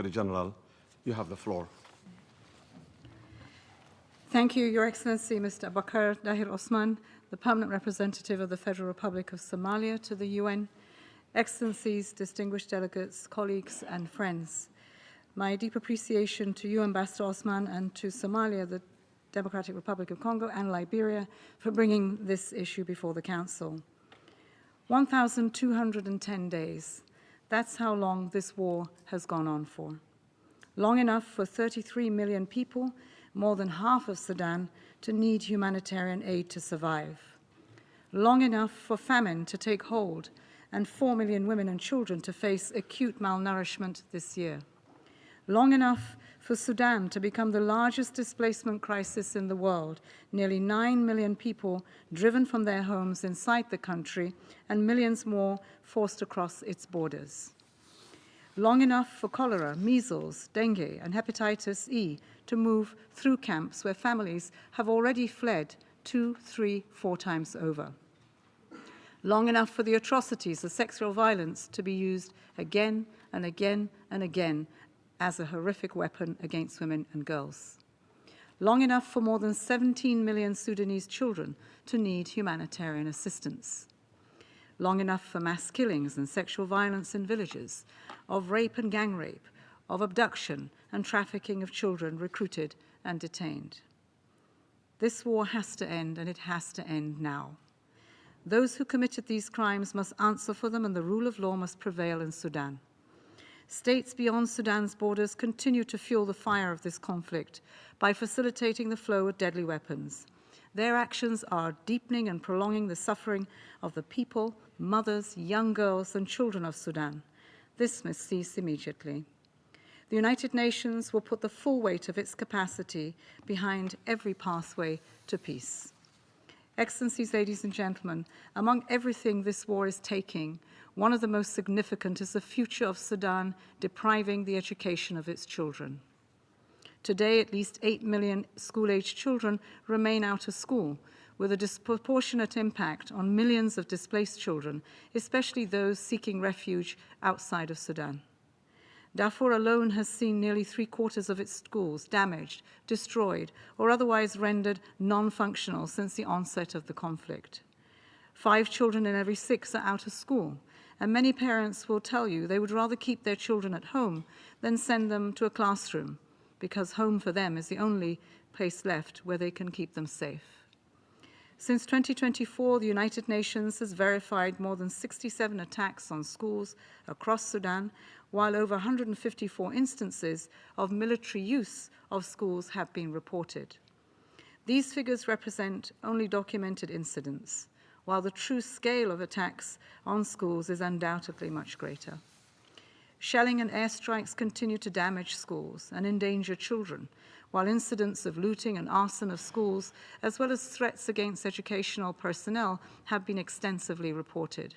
Secretary-General, you have the floor. Thank you, Your Excellency, Mr. Bakar Dahir Osman, the Permanent Representative of the Federal Republic of Somalia to the UN, Excellencies, distinguished delegates, colleagues, and friends. My deep appreciation to you, Ambassador Osman, and to Somalia, the Democratic Republic of Congo, and Liberia for bringing this issue before the Council. 1,210 days. That's how long this war has gone on for. Long enough for 33 million people, more than half of Sudan, to need humanitarian aid to survive. Long enough for famine to take hold and 4 million women and children to face acute malnourishment this year. Long enough for Sudan to become the largest displacement crisis in the world, nearly 9 million people driven from their homes inside the country and millions more forced across its borders. Long enough for cholera, measles, dengue, and hepatitis E to move through camps where families have already fled 2, 3, 4 times over. Long enough for the atrocities of sexual violence to be used again and again and again as a horrific weapon against women and girls. Long enough for more than 17 million Sudanese children to need humanitarian assistance. Long enough for mass killings and sexual violence in villages, of rape and gang rape, of abduction and trafficking of children recruited and detained. This war has to end, and it has to end now. Those who committed these crimes must answer for them, and the rule of law must prevail in Sudan. States beyond Sudan's borders continue to fuel the fire of this conflict by facilitating the flow of deadly weapons. Their actions are deepening and prolonging the suffering of the people, mothers, young girls, and children of Sudan. This must cease immediately. The United Nations will put the full weight of its capacity behind every pathway to peace. Excellencies, ladies and gentlemen, among everything this war is taking, one of the most significant is the future of Sudan depriving the education of its children. Today, at least 8 million school-aged children remain out of school, with a disproportionate impact on millions of displaced children, especially those seeking refuge outside of Sudan. Darfur alone has seen nearly 3/4 of its schools damaged, destroyed, or otherwise rendered non-functional since the onset of the conflict. 5 children in every 6 are out of school, and many parents will tell you they would rather keep their children at home than send them to a classroom, because home for them is the only place left where they can keep them safe. Since 2024, the United Nations has verified more than 67 attacks on schools across Sudan, while over 154 instances of military use of schools have been reported. These figures represent only documented incidents, while the true scale of attacks on schools is undoubtedly much greater. Shelling and airstrikes continue to damage schools and endanger children, while incidents of looting and arson of schools, as well as threats against educational personnel, have been extensively reported.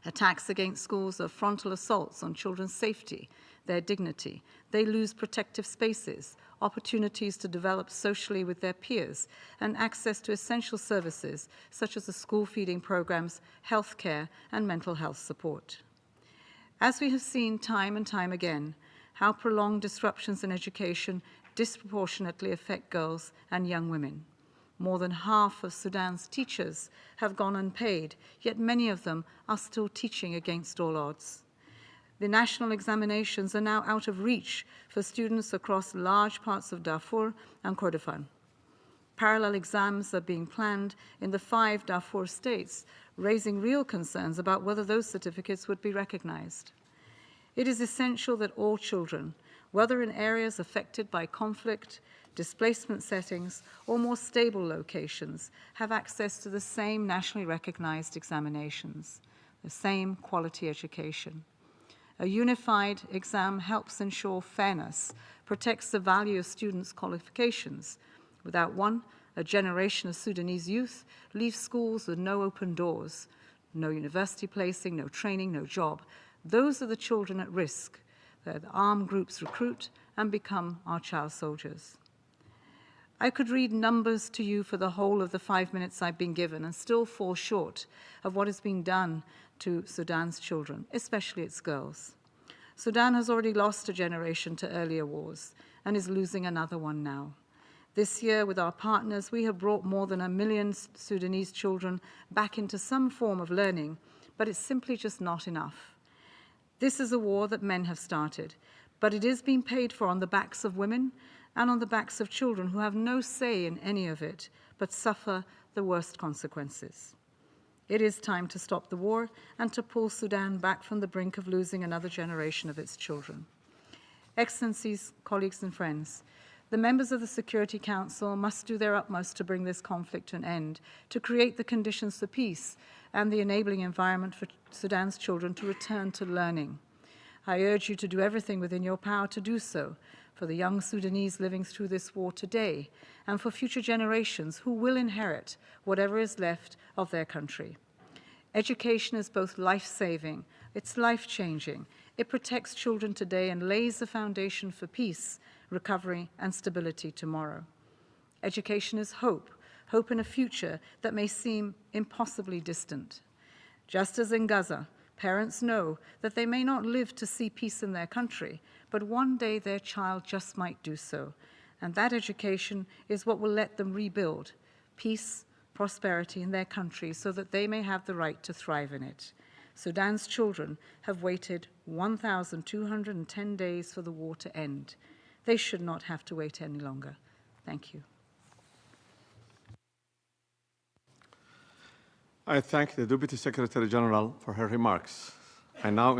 Attacks against schools are frontal assaults on children's safety, their dignity. They lose protective spaces, opportunities to develop socially with their peers, and access to essential services such as the school feeding programs, health care, and mental health support. As we have seen time and time again, how prolonged disruptions in education disproportionately affect girls and young women. More than half of Sudan's teachers have gone unpaid, yet many of them are still teaching against all odds. The national examinations are now out of reach for students across large parts of Darfur and Kordofan. Parallel exams are being planned in the 5 Darfur states, raising real concerns about whether those certificates would be recognized. It is essential that all children, whether in areas affected by conflict, displacement settings, or more stable locations, have access to the same nationally recognized examinations, the same quality education. A unified exam helps ensure fairness, protects the value of students' qualifications. Without one, a generation of Sudanese youth leaves schools with no open doors, no university placing, no training, no job. Those are the children at risk. The armed groups recruit and become our child soldiers. I could read numbers to you for the whole of the 5 minutes I've been given and still fall short of what is being done to Sudan's children, especially its girls. Sudan has already lost a generation to earlier wars and is losing another one now. This year, with our partners, we have brought more than 1 million Sudanese children back into some form of learning, but it's simply just not enough. This is a war that men have started, but it is being paid for on the backs of women and on the backs of children who have no say in any of it, but suffer the worst consequences. It is time to stop the war and to pull Sudan back from the brink of losing another generation of its children. Excellencies, colleagues and friends, the members of the Security Council must do their utmost to bring this conflict to an end, to create the conditions for peace and the enabling environment for Sudan's children to return to learning. I urge you to do everything within your power to do so, for the young Sudanese living through this war today, and for future generations who will inherit whatever is left of their country. Education is both life-saving, it's life-changing. It protects children today and lays the foundation for peace, recovery, and stability tomorrow. Education is hope, hope in a future that may seem impossibly distant. Just as in Gaza, parents know that they may not live to see peace in their country, but one day their child just might do so. And that education is what will let them rebuild peace, prosperity in their country so that they may have the right to thrive in it. Sudan's children have waited 1,210 days for the war to end. They should not have to wait any longer. Thank you. I thank the Deputy Secretary General for her remarks. I now